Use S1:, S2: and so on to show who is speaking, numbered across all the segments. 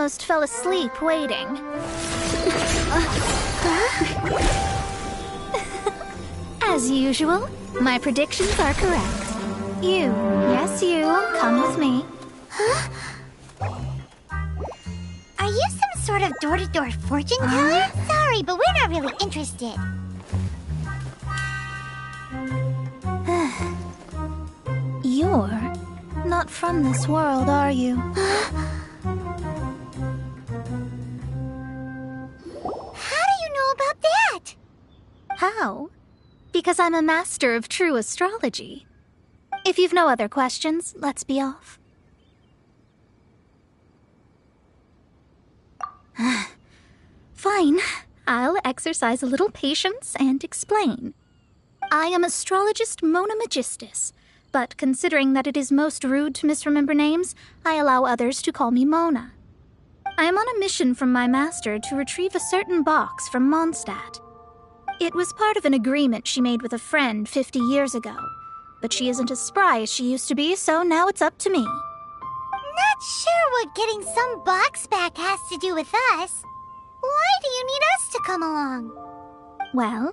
S1: almost fell asleep waiting. As usual, my predictions are correct. You, yes you, come with me.
S2: Huh? Are you some sort of door-to-door fortune teller? Sorry, but we're not really interested.
S1: You're not from this world, are you?
S2: How do you know about that?
S1: How? Because I'm a master of true astrology. If you've no other questions, let's be off. Fine. I'll exercise a little patience and explain. I am astrologist Mona Magistus, but considering that it is most rude to misremember names, I allow others to call me Mona. I am on a mission from my master to retrieve a certain box from Mondstadt. It was part of an agreement she made with a friend 50 years ago, but she isn't as spry as she used to be, so now it's up to me.
S2: Not sure what getting some box back has to do with us. Why do you need us to come along?
S1: Well,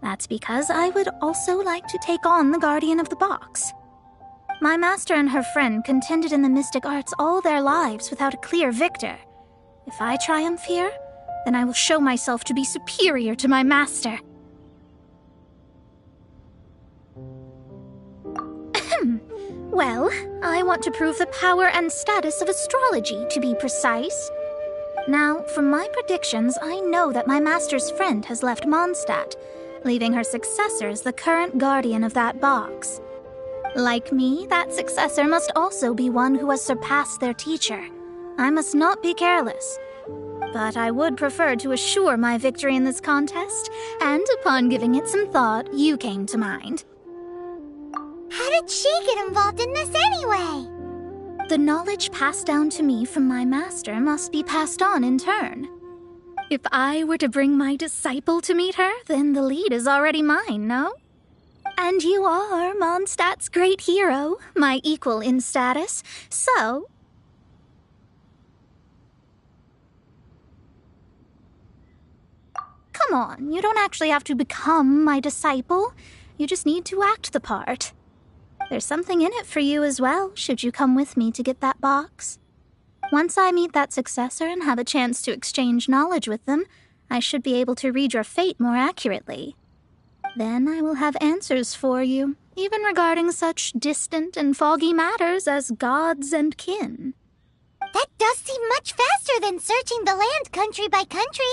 S1: that's because I would also like to take on the guardian of the box. My master and her friend contended in the mystic arts all their lives without a clear victor. If I triumph here, then I will show myself to be superior to my master. Well, I want to prove the power and status of astrology, to be precise. Now, from my predictions, I know that my master's friend has left Mondstadt, leaving her successor as the current guardian of that box. Like me, that successor must also be one who has surpassed their teacher. I must not be careless. But I would prefer to assure my victory in this contest, and upon giving it some thought, you came to mind.
S2: How did she get involved in this anyway?
S1: The knowledge passed down to me from my master must be passed on in turn. If I were to bring my disciple to meet her, then the lead is already mine, no? And you are Mondstadt's great hero, my equal in status, so... Come on, you don't actually have to become my disciple. You just need to act the part. There's something in it for you as well, should you come with me to get that box. Once I meet that successor and have a chance to exchange knowledge with them, I should be able to read your fate more accurately. Then I will have answers for you, even regarding such distant and foggy matters as gods and kin.
S2: That does seem much faster than searching the land country by country.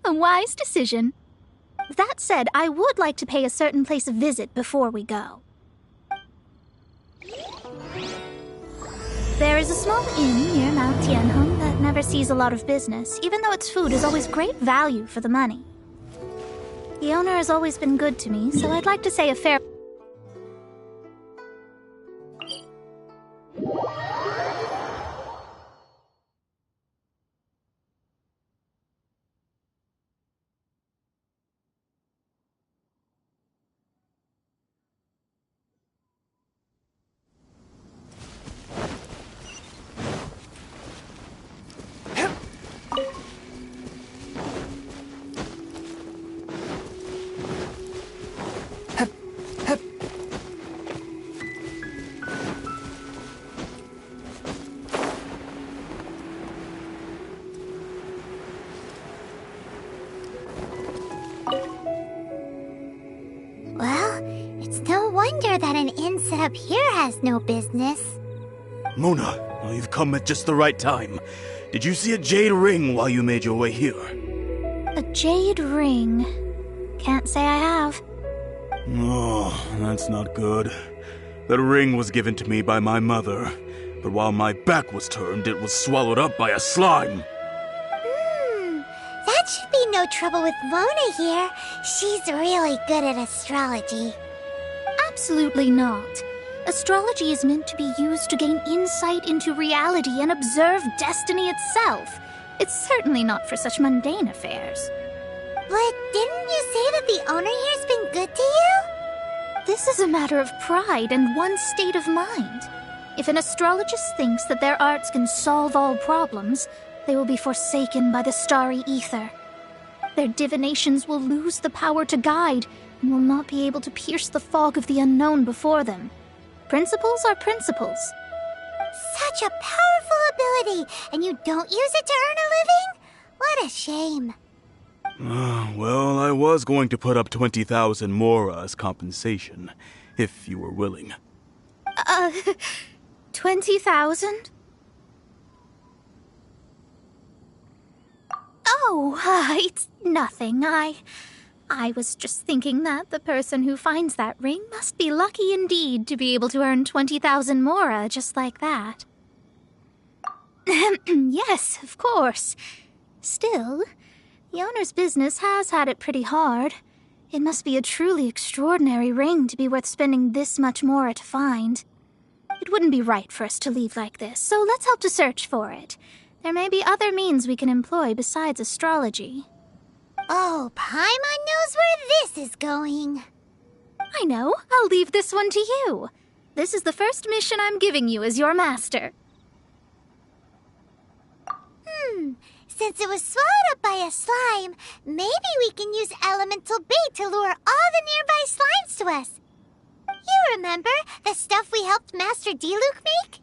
S1: A wise decision. That said, I would like to pay a certain place a visit before we go. There is a small inn near Mount Tianheng that never sees a lot of business, even though its food is always great value for the money. The owner has always been good to me, so I'd like to say a fair...
S2: That an inn set up here has no business.
S3: Mona, you've come at just the right time. Did you see a jade ring while you made your way here?
S1: A jade ring? Can't say I have.
S3: Oh, that's not good. The ring was given to me by my mother, but while my back was turned, it was swallowed up by a slime.
S2: That should be no trouble with Mona here. She's really good at astrology.
S1: Absolutely not. Astrology is meant to be used to gain insight into reality and observe destiny itself. It's certainly not for such mundane affairs.
S2: But didn't you say that the owner here's been good to you?
S1: This is a matter of pride and one's state of mind. If an astrologist thinks that their arts can solve all problems, they will be forsaken by the starry ether. Their divinations will lose the power to guide and will not be able to pierce the fog of the unknown before them. Principles are principles.
S2: Such a powerful ability, and you don't use it to earn a living? What a shame.
S3: Well, I was going to put up 20,000 mora as compensation, if you were willing.
S1: 20,000? Oh, it's nothing. I was just thinking that the person who finds that ring must be lucky indeed to be able to earn 20,000 mora just like that. Yes, of course. Still, the owner's business has had it pretty hard. It must be a truly extraordinary ring to be worth spending this much mora to find. It wouldn't be right for us to leave like this, so let's help to search for it. There may be other means we can employ besides astrology.
S2: Oh, Paimon knows where this is going.
S1: I know. I'll leave this one to you. This is the first mission I'm giving you as your master.
S2: Since it was swallowed up by a slime, maybe we can use elemental bait to lure all the nearby slimes to us. You remember the stuff we helped Master Diluc make?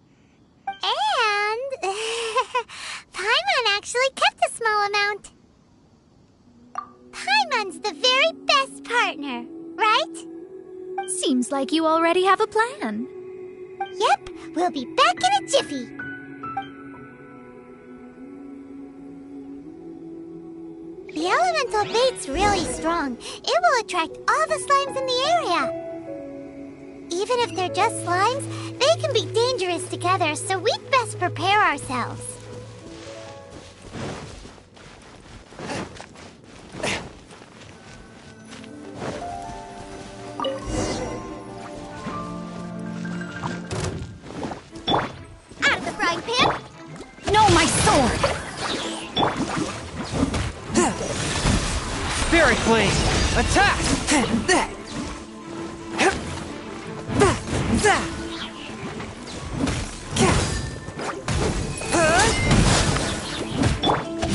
S2: And Paimon actually kept a small amount. Paimon's the very best partner, right?
S1: Seems like you already have a plan.
S2: Yep, we'll be back in a jiffy. The elemental bait's really strong. It will attract all the slimes in the area. Even if they're just slimes, they can be dangerous together, so we'd best prepare ourselves.
S1: Out of the frying pan!
S4: No, my sword! Spirit Blade! Attack!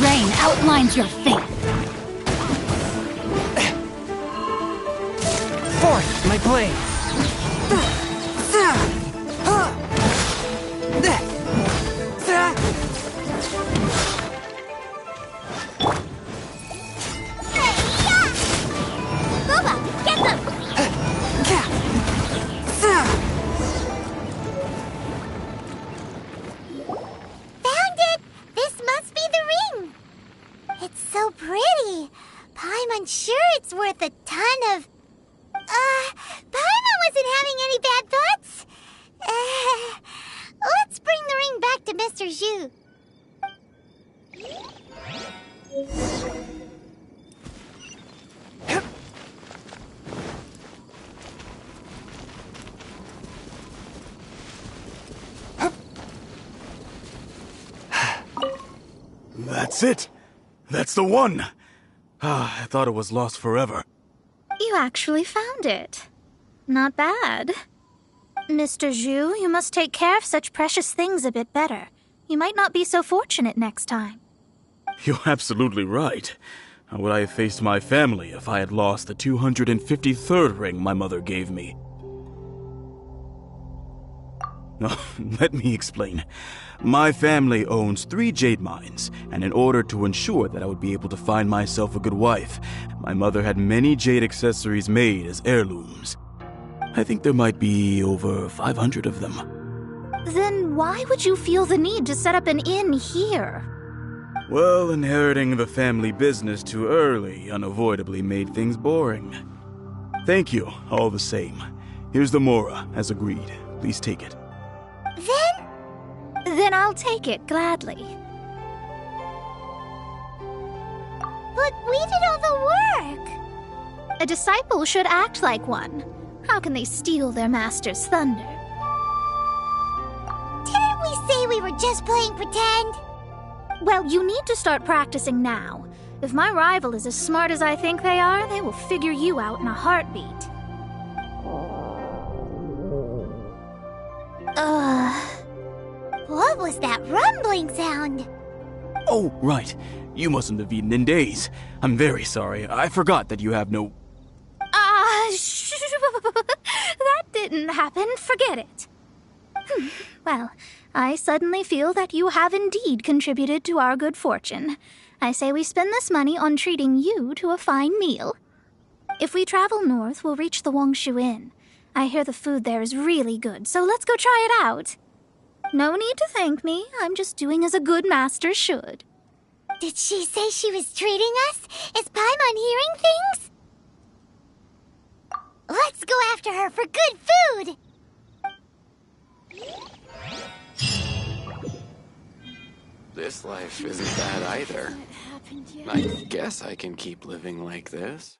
S4: Rain outlines your fate. Forth, my blade!
S2: MoBa, get them! Found it! This must be the ring! It's so pretty. Paimon's sure it's worth a ton of... Paimon wasn't having any bad thoughts. Let's bring the ring back to Mr. Zhu.
S3: That's it! That's the one! I thought it was lost forever.
S1: You actually found it. Not bad. Mr. Zhu, you must take care of such precious things a bit better. You might not be so fortunate next time.
S3: You're absolutely right. How would I have faced my family if I had lost the 253rd ring my mother gave me? No, let me explain. My family owns 3 jade mines, and in order to ensure that I would be able to find myself a good wife, my mother had many jade accessories made as heirlooms. I think there might be over 500 of them.
S1: Then why would you feel the need to set up an inn here?
S3: Well, inheriting the family business too early unavoidably made things boring. Thank you, all the same. Here's the mora, as agreed. Please take it.
S1: Then I'll take it gladly.
S2: But we did all the work.
S1: A disciple should act like one. How can they steal their master's thunder?
S2: Didn't we say we were just playing pretend?
S1: Well, you need to start practicing now. If my rival is as smart as I think they are, they will figure you out in a heartbeat.
S2: was that rumbling sound?
S3: Oh, right. You mustn't have eaten in days. I'm very sorry. I forgot that you have no...
S1: That didn't happen. Forget it. Well, I suddenly feel that you have indeed contributed to our good fortune. I say we spend this money on treating you to a fine meal. If we travel north, we'll reach the Wongshu Inn. I hear the food there is really good, so let's go try it out. No need to thank me. I'm just doing as a good master should.
S2: Did she say she was treating us? Is Paimon hearing things? Let's go after her for good food!
S5: This life isn't bad either. I guess I can keep living like this.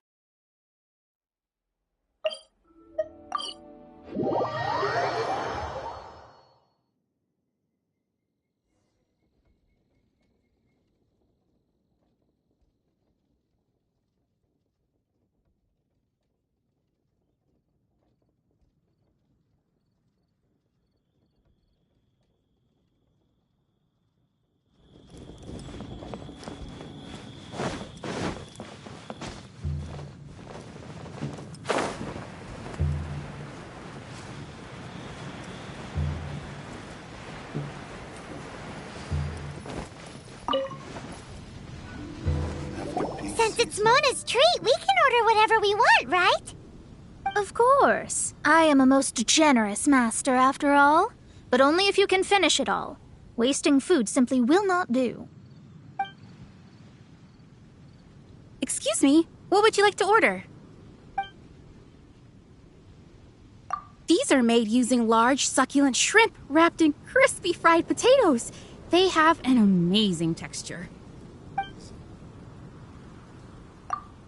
S2: Since it's Mona's treat, we can order whatever we want, right?
S1: Of course. I am a most generous master, after all. But only if you can finish it all. Wasting food simply will not do.
S4: Excuse me, what would you like to order? These are made using large, succulent shrimp wrapped in crispy fried potatoes. They have an amazing texture.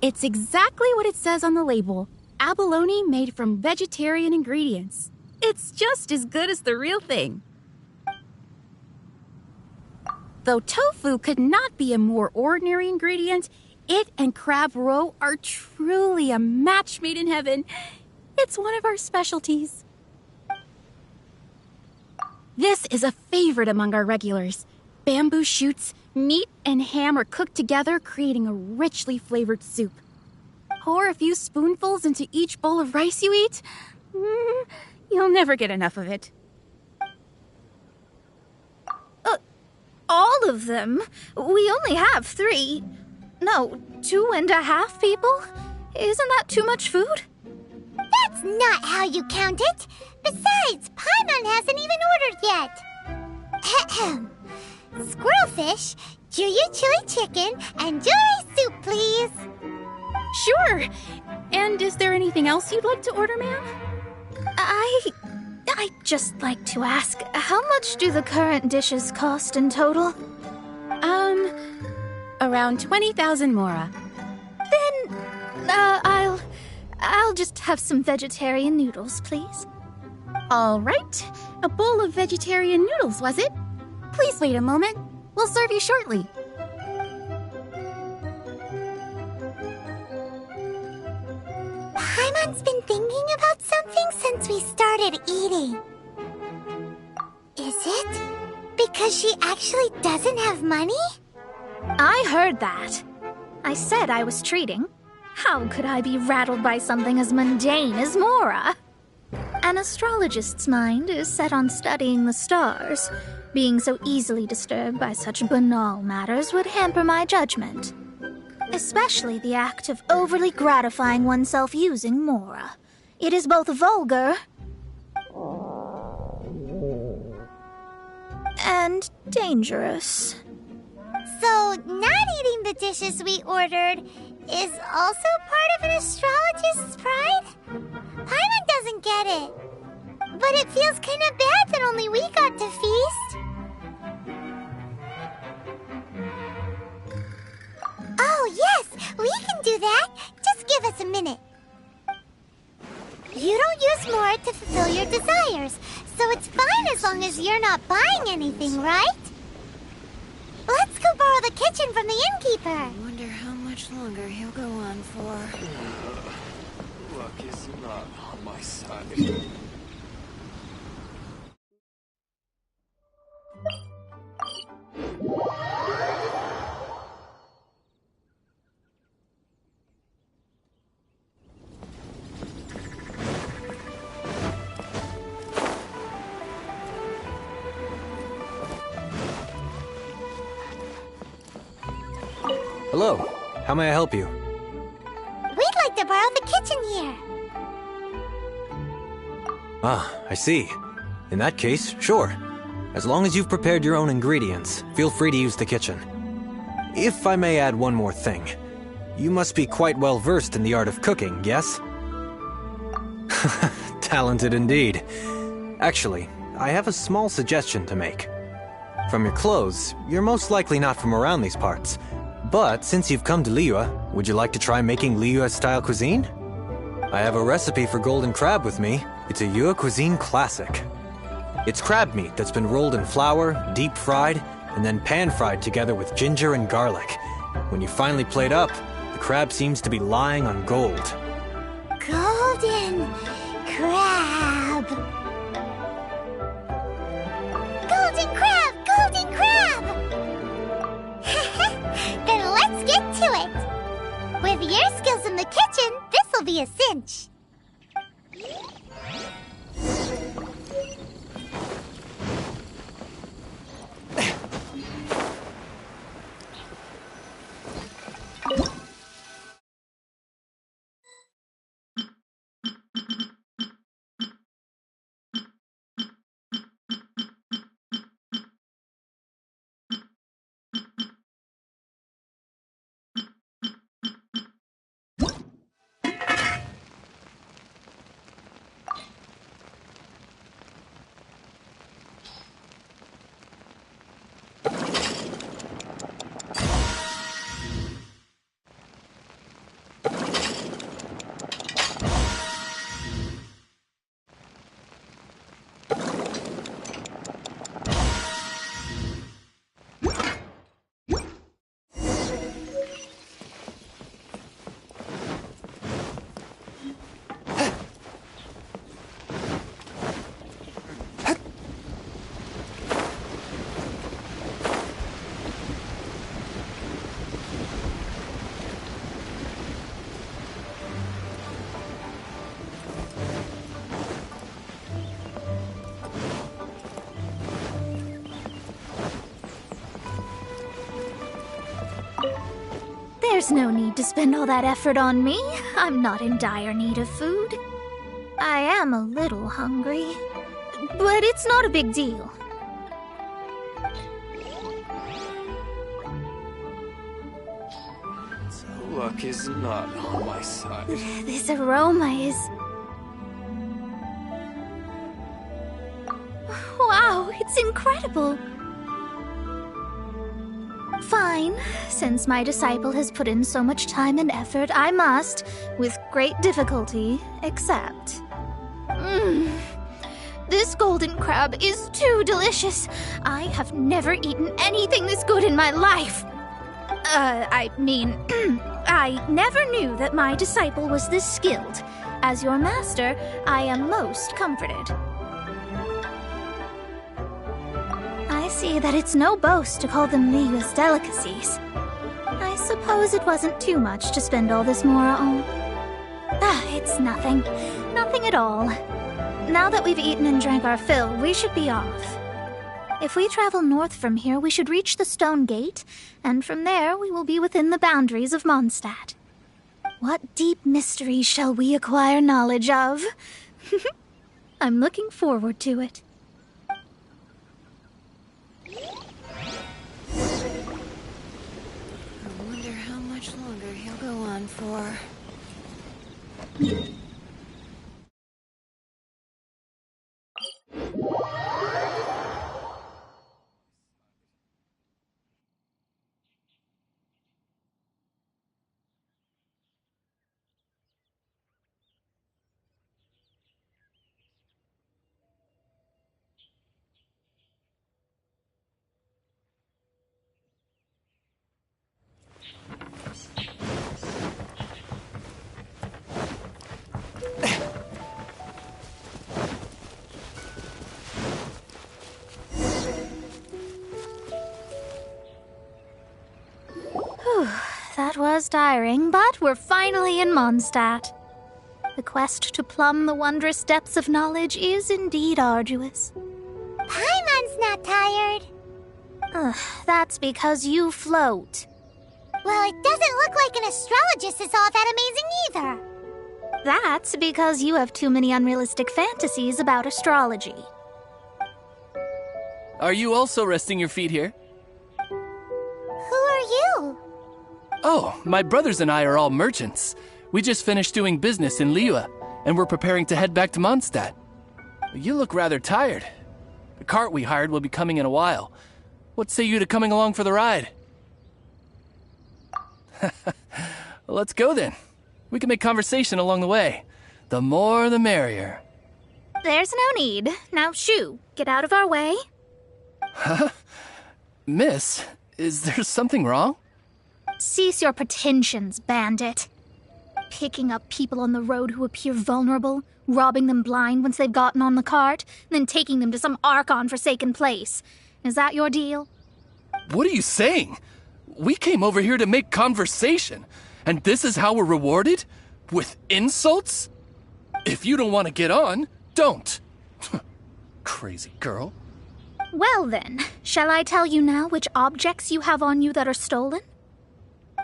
S4: It's exactly what it says on the label. Abalone made from vegetarian ingredients. It's just as good as the real thing. Though tofu could not be a more ordinary ingredient, it and crab roe are truly a match made in heaven. It's one of our specialties. This is a favorite among our regulars. Bamboo shoots, meat, and ham are cooked together, creating a richly flavored soup. Pour a few spoonfuls into each bowl of rice you eat. You'll never get enough of it.
S1: All of them? We only have 3. No, 2.5 people? Isn't that too much food?
S2: That's not how you count it. Besides, Paimon hasn't even ordered yet. Ahem. Squirrelfish, Juyu chili chicken, and jewelry soup, please.
S4: Sure. And is there anything else you'd like to order, ma'am?
S1: I'd just like to ask, how much do the current dishes cost in total?
S4: Around 20,000 mora.
S1: Then, I'll just have some vegetarian noodles, please.
S4: All right. A bowl of vegetarian noodles, was it? Please wait a moment. We'll serve you shortly.
S2: Paimon's been thinking about something since we started eating. Is it because she actually doesn't have money?
S1: I heard that. I said I was treating. How could I be rattled by something as mundane as Mora? An astrologist's mind is set on studying the stars. Being so easily disturbed by such banal matters would hamper my judgment. Especially the act of overly gratifying oneself using Mora. It is both vulgar and dangerous.
S2: So, not eating the dishes we ordered is also part of an astrologist's pride? Paimon doesn't get it. But it feels kind of bad that only we got to feast. Oh, yes, we can do that. Just give us a minute. You don't use Mora to fulfill your desires, so it's fine as long as you're not buying anything, right? Let's go borrow the kitchen from the innkeeper.
S6: I wonder how much longer he'll go on for.
S5: Luck is not on my side.
S7: Hello. How may I help you?
S2: We'd like to borrow the kitchen here.
S7: Ah, I see. In that case, sure. As long as you've prepared your own ingredients, feel free to use the kitchen. If I may add one more thing. You must be quite well versed in the art of cooking, yes? Talented indeed. Actually, I have a small suggestion to make. From your clothes, you're most likely not from around these parts. But since you've come to Liyue, would you like to try making Liyue-style cuisine? I have a recipe for golden crab with me. It's a Yue cuisine classic. It's crab meat that's been rolled in flour, deep fried, and then pan-fried together with ginger and garlic. When you finally plate up, the crab seems to be lying on gold.
S2: Golden crab. Golden crab! Golden crab! Then let's get to it. With your skills in the kitchen, this'll be a cinch.
S1: There's no need to spend all that effort on me. I'm not in dire need of food. I am a little hungry, but it's not a big deal.
S5: Luck is not on my side.
S1: This aroma is... Wow, it's incredible! Fine. Since my disciple has put in so much time and effort, I must, with great difficulty, accept. This golden crab is too delicious. I have never eaten anything this good in my life. I mean, I never knew that my disciple was this skilled. As your master, I am most comforted. I see that it's no boast to call them Liyue's delicacies. I suppose it wasn't too much to spend all this mora on. It's nothing. Nothing at all. Now that we've eaten and drank our fill, we should be off. If we travel north from here, we should reach the Stone Gate, and from there we will be within the boundaries of Mondstadt. What deep mysteries shall we acquire knowledge of? I'm looking forward to it.
S6: I wonder how much longer he'll go on for.
S1: That was tiring, but we're finally in Mondstadt. The quest to plumb the wondrous depths of knowledge is indeed arduous.
S2: Paimon's not tired.
S1: That's because you float.
S2: Well, it doesn't look like an astrologist is all that amazing either.
S1: That's because you have too many unrealistic fantasies about astrology.
S8: Are you also resting your feet here?
S2: Who are you?
S8: Oh, my brothers and I are all merchants. We just finished doing business in Liyue, and we're preparing to head back to Mondstadt. You look rather tired. The cart we hired will be coming in a while. What say you to coming along for the ride? Let's go then. We can make conversation along the way. The more the merrier.
S1: There's no need. Now, shoo, get out of our way.
S8: Huh? Miss, is there something wrong?
S1: Cease your pretensions, bandit. Picking up people on the road who appear vulnerable, robbing them blind once they've gotten on the cart, then taking them to some Archon-forsaken place. Is that your deal?
S8: What are you saying? We came over here to make conversation, and this is how we're rewarded? With insults? If you don't want to get on, don't. Crazy girl.
S1: Well then, shall I tell you now which objects you have on you that are stolen?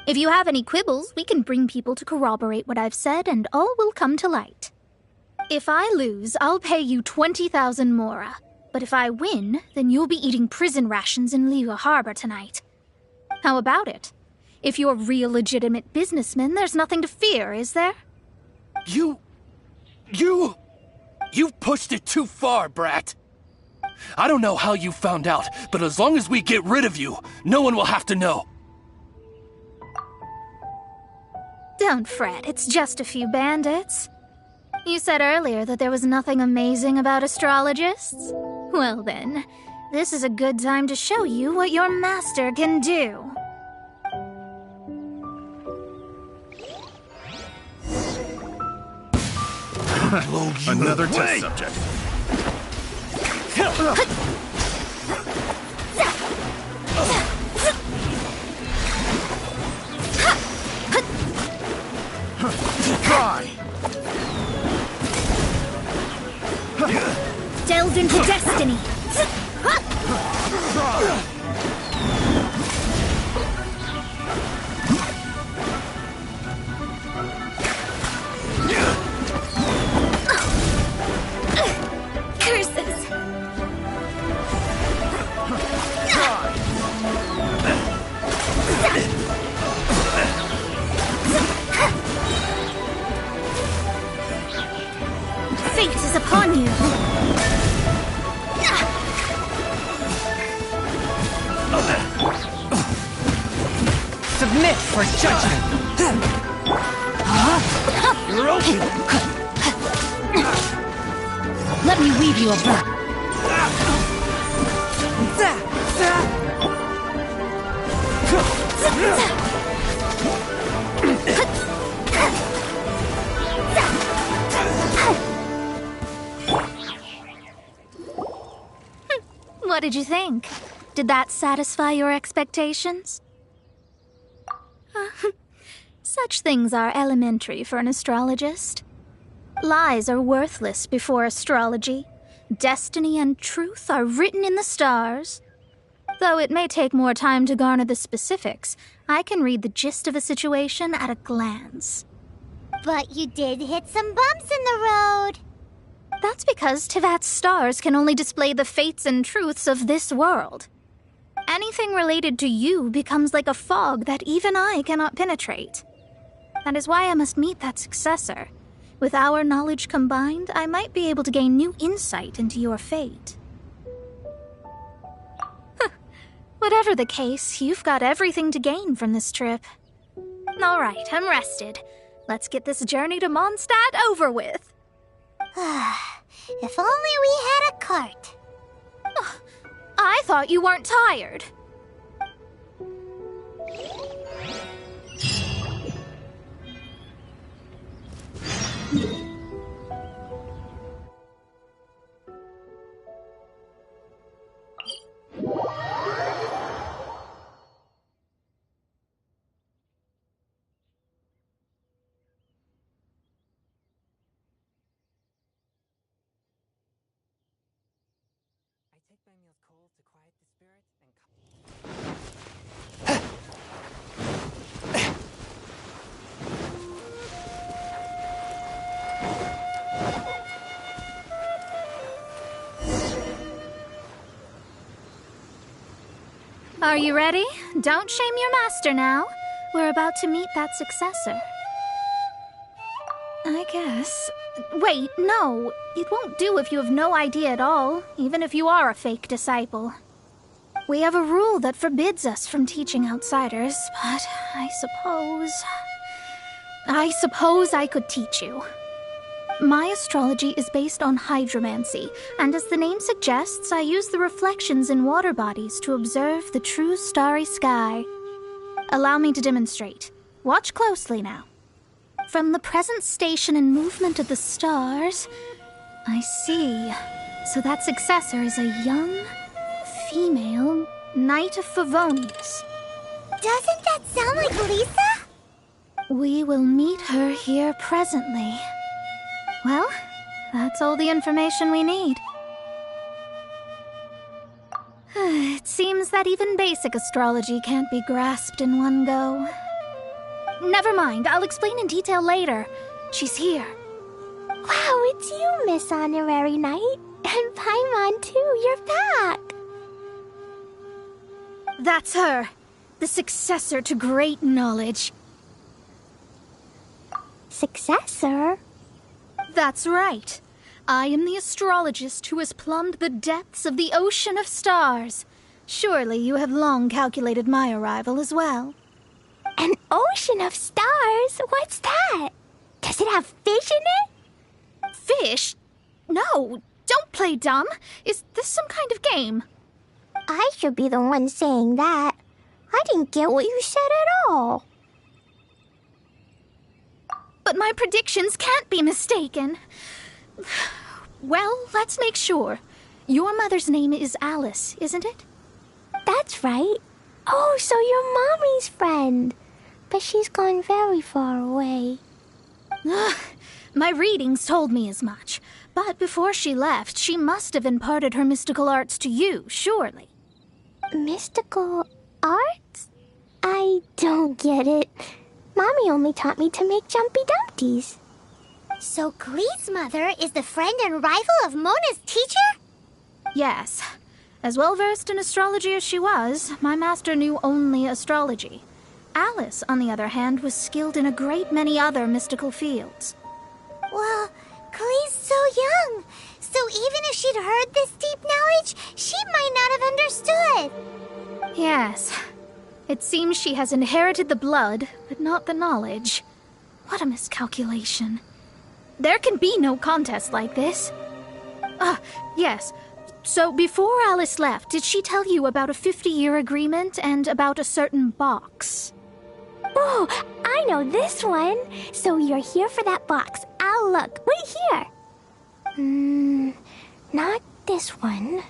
S1: If you have any quibbles, we can bring people to corroborate what I've said, and all will come to light. If I lose, I'll pay you 20,000 mora. But if I win, then you'll be eating prison rations in Liyue Harbor tonight. How about it? If you're real legitimate businessmen, there's nothing to fear, is there?
S8: You've pushed it too far, brat. I don't know how you found out, but as long as we get rid of you, no one will have to know.
S1: Don't fret, it's just a few bandits. You said earlier that there was nothing amazing about astrologists? Well then, this is a good time to show you what your master can do.
S9: Another test subject. Try.
S1: Delved into destiny. Curses. Fate is upon you.
S10: Submit for judgment.
S9: You're open.
S10: Let me weave you a bow.
S1: What did you think? Did that satisfy your expectations? Such things are elementary for an astrologist. Lies are worthless before astrology. Destiny and truth are written in the stars. Though it may take more time to garner the specifics, I can read the gist of a situation at a glance.
S2: But you did hit some bumps in the road.
S1: That's because Tevat's stars can only display the fates and truths of this world. Anything related to you becomes like a fog that even I cannot penetrate. That is why I must meet that successor. With our knowledge combined, I might be able to gain new insight into your fate. Whatever the case, you've got everything to gain from this trip. All right, I'm rested. Let's get this journey to Mondstadt over with.
S2: If only we had a cart.
S1: I thought you weren't tired.
S10: take my meals cold to quiet the spirit and
S1: Are you ready? Don't shame your master now. We're about to meet that successor. I guess. Wait, no. It won't do if you have no idea at all, even if you are a fake disciple. We have a rule that forbids us from teaching outsiders, but I suppose I could teach you. My astrology is based on hydromancy, and as the name suggests, I use the reflections in water bodies to observe the true starry sky. Allow me to demonstrate. Watch closely now. From the present station and movement of the stars, I see. So that successor is a young, female Knight of Favonius.
S2: Doesn't that sound like Lisa?
S1: We will meet her here presently. Well, that's all the information we need. It seems that even basic astrology can't be grasped in one go. Never mind, I'll explain in detail later. She's here.
S2: Wow, it's you, Miss Honorary Knight. And Paimon, too, you're back.
S1: That's her. The successor to great knowledge.
S2: Successor?
S1: That's right. I am the astrologist who has plumbed the depths of the ocean of stars. Surely you have long calculated my arrival as well.
S2: An ocean of stars? What's that? Does it have fish in it?
S1: Fish? No, don't play dumb. Is this some kind of game?
S2: I should be the one saying that. I didn't get what you said at all.
S1: But my predictions can't be mistaken. Well, let's make sure. Your mother's name is Alice, isn't it?
S2: That's right. Oh, so you're Mommy's friend. But she's gone very far away.
S1: My readings told me as much. But before she left, she must have imparted her mystical arts to you, surely.
S2: Mystical arts? I don't get it. Mommy only taught me to make Jumpy Dumpties. So Glee's mother is the friend and rival of Mona's teacher?
S1: Yes. As well-versed in astrology as she was, my master knew only astrology. Alice, on the other hand, was skilled in a great many other mystical fields.
S2: Well, Glee's so young. So even if she'd heard this deep knowledge, she might not have understood.
S1: Yes. It seems she has inherited the blood, but not the knowledge. What a miscalculation. There can be no contest like this. Yes. So before Alice left, did she tell you about a 50-year agreement and about a certain box?
S2: Oh, I know this one. So you're here for that box. I'll look. Wait here. Not this one.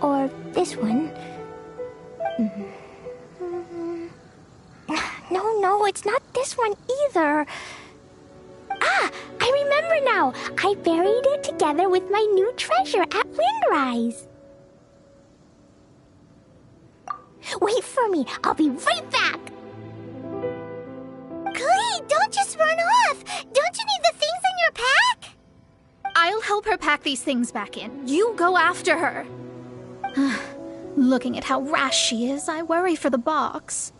S2: Or this one. No, it's not this one either. Ah, I remember now. I buried it together with my new treasure at Windrise. Wait for me. I'll be right back. Glee, don't just run off. Don't you need the things in your pack?
S1: I'll help her pack these things back in. You go after her. Looking at how rash she is, I worry for the box.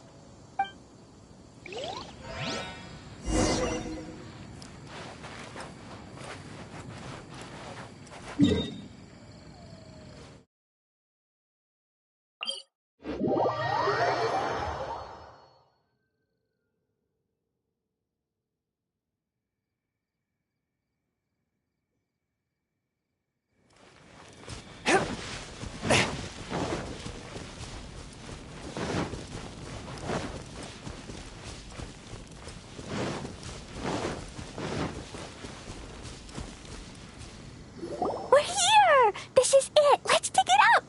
S2: We're here! This is it! Let's dig it up!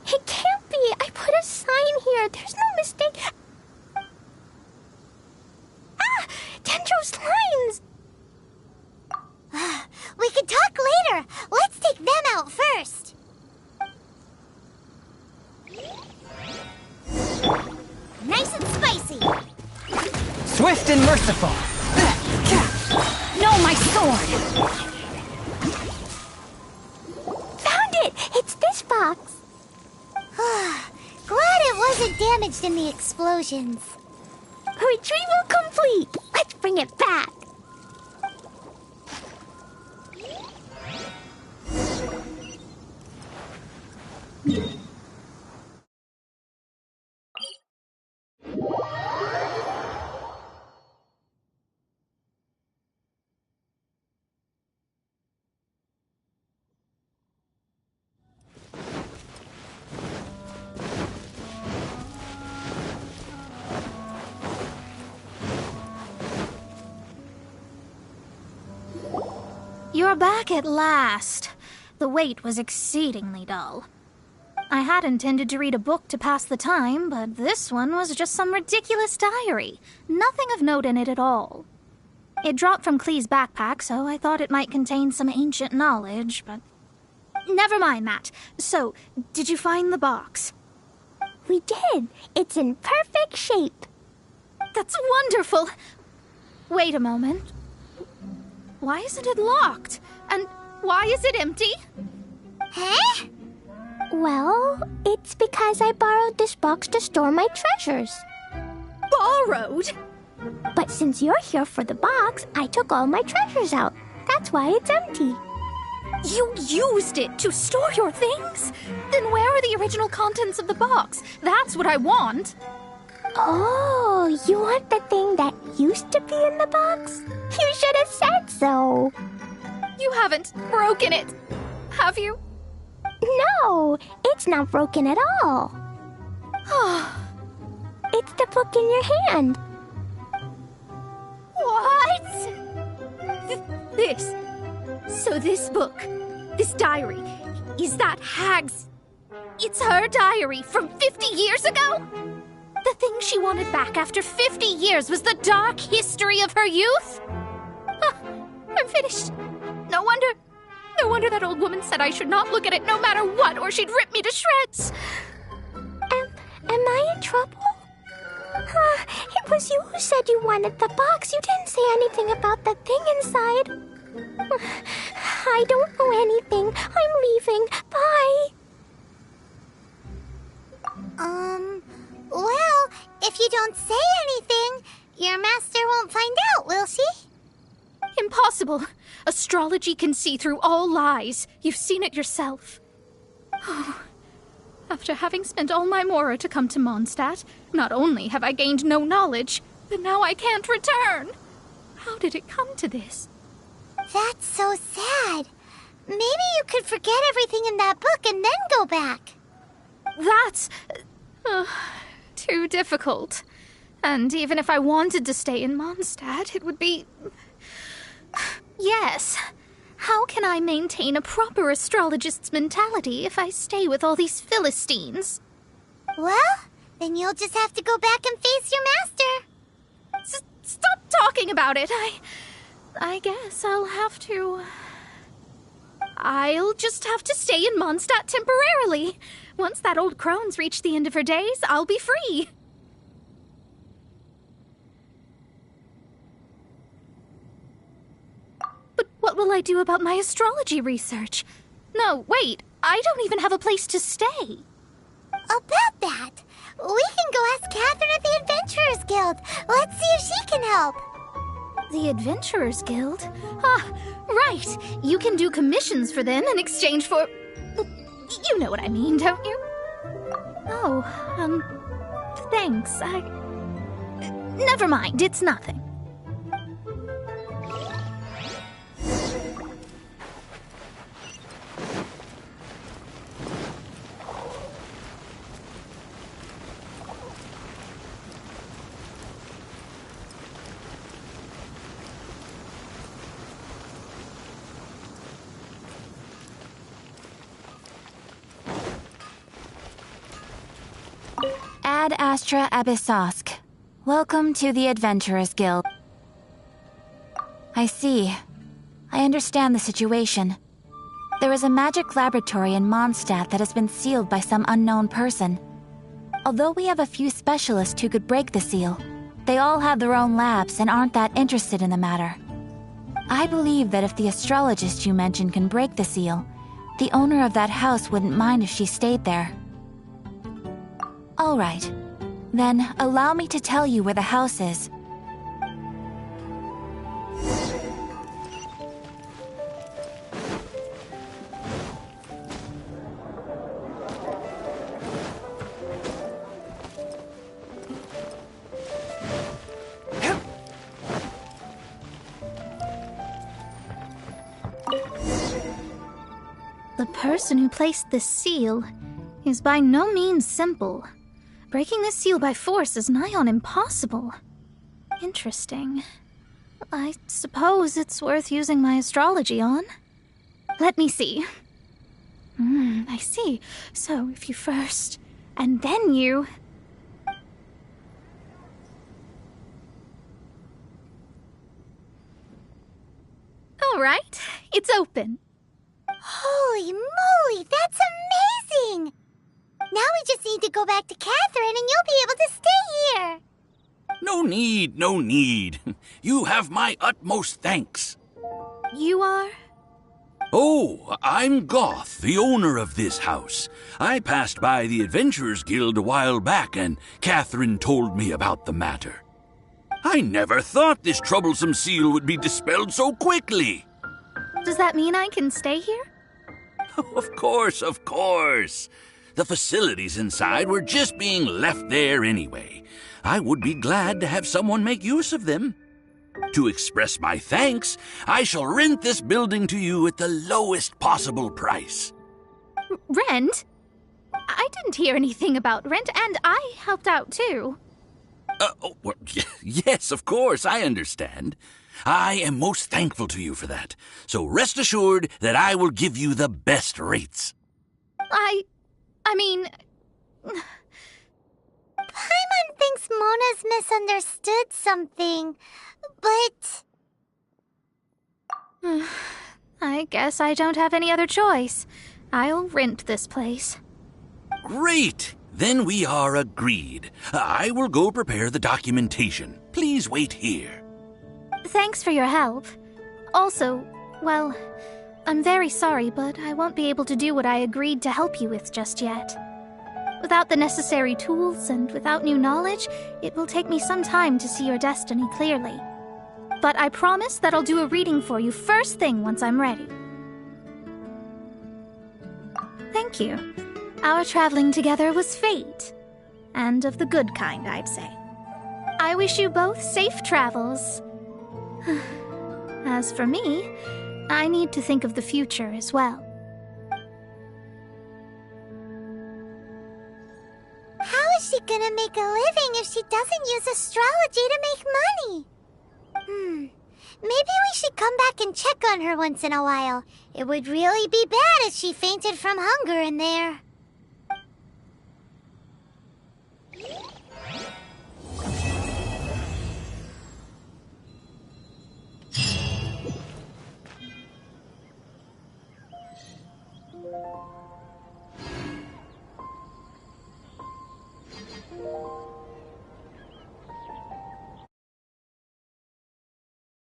S2: It can't be! I put a sign here! There's no mistake! Ah! Dendro's lines! We can talk later! Let's take them out first! Nice and spicy!
S10: Swift and merciful. No, my sword!
S2: Found it! in the explosions.
S11: Retrieval complete! Let's bring it back!
S1: You're back at last. The wait was exceedingly dull. I had intended to read a book to pass the time, but this one was just some ridiculous diary. Nothing of note in it at all. It dropped from Clee's backpack, so I thought it might contain some ancient knowledge, but... Never mind that. So, did you find the box?
S11: We did. It's in perfect shape.
S1: That's wonderful. Wait a moment. Why isn't it locked? And why is it empty?
S2: Huh?
S11: Well, it's because I borrowed this box to store my treasures.
S1: Borrowed?
S11: But since you're here for the box, I took all my treasures out. That's why it's empty.
S1: You used it to store your things? Then where are the original contents of the box? That's what I want.
S11: Oh, you want the thing that used to be in the box? You should have said so.
S1: You haven't broken it, have you?
S11: No, it's not broken at all. It's the book in your hand.
S1: What? This. So this book, this diary, is that Hag's... It's her diary from 50 years ago? The thing she wanted back after 50 years was the dark history of her youth? I'm finished. No wonder that old woman said I should not look at it no matter what, or she'd rip me to shreds.
S11: Am I in trouble? It was you who said you wanted the box. You didn't say anything about the thing inside. I don't know anything. I'm leaving. Bye.
S2: Well, if you don't say anything, your master won't find out, will she?
S1: Impossible. Astrology can see through all lies. You've seen it yourself. After having spent all my mora to come to Mondstadt, not only have I gained no knowledge, but now I can't return. How did it come to this?
S2: That's so sad. Maybe you could forget everything in that book and then go back.
S1: That's... too difficult. And even if I wanted to stay in Mondstadt, it would be... Yes. How can I maintain a proper astrologist's mentality if I stay with all these Philistines?
S2: Well, then you'll just have to go back and face your master.
S1: Stop talking about it. I guess I'll have to... I'll just have to stay in Mondstadt temporarily. Once that old crone's reached the end of her days, I'll be free. But what will I do about my astrology research? No, wait, I don't even have a place to stay.
S2: About that, we can go ask Catherine at the Adventurers Guild. Let's see if she can help.
S1: The Adventurers Guild? Ah, right. You can do commissions for them in exchange for... You know what I mean, don't you? Oh, thanks. Never mind, it's nothing.
S12: Ad Astra Abyssosk. Welcome to the Adventurers Guild. I see. I understand the situation. There is a magic laboratory in Mondstadt that has been sealed by some unknown person. Although we have a few specialists who could break the seal, they all have their own labs and aren't that interested in the matter. I believe that if the astrologist you mentioned can break the seal, the owner of that house wouldn't mind if she stayed there. All right. Then allow me to tell you where the house is.
S1: The person who placed this seal is by no means simple. Breaking this seal by force is nigh on impossible. Interesting. I suppose it's worth using my astrology on. Let me see. I see. So if you first, and then you... All right, it's open.
S2: Holy moly, that's amazing! Now we just need to go back to Catherine and you'll be able to stay here.
S13: No need, no need. You have my utmost thanks.
S1: You are?
S13: Oh, I'm Goth, the owner of this house. I passed by the Adventurers Guild a while back and Catherine told me about the matter. I never thought this troublesome seal would be dispelled so quickly.
S1: Does that mean I can stay here?
S13: Of course, of course. The facilities inside were just being left there anyway. I would be glad to have someone make use of them. To express my thanks, I shall rent this building to you at the lowest possible price.
S1: Rent? I didn't hear anything about rent, and I helped out too.
S13: Well, yes, of course, I understand. I am most thankful to you for that. So rest assured that I will give you the best rates.
S1: I mean...
S2: Paimon thinks Mona's misunderstood something, but...
S1: I guess I don't have any other choice. I'll rent this place.
S13: Great! Then we are agreed. I will go prepare the documentation. Please wait here.
S1: Thanks for your help. Also, well, I'm very sorry, but I won't be able to do what I agreed to help you with just yet. Without the necessary tools and without new knowledge, it will take me some time to see your destiny clearly. But I promise that I'll do a reading for you first thing once I'm ready. Thank you. Our traveling together was fate. And of the good kind, I'd say. I wish you both safe travels. As for me, I need to think of the future as well.
S2: How is she gonna make a living if she doesn't use astrology to make money? Maybe we should come back and check on her once in a while. It would really be bad if she fainted from hunger in there.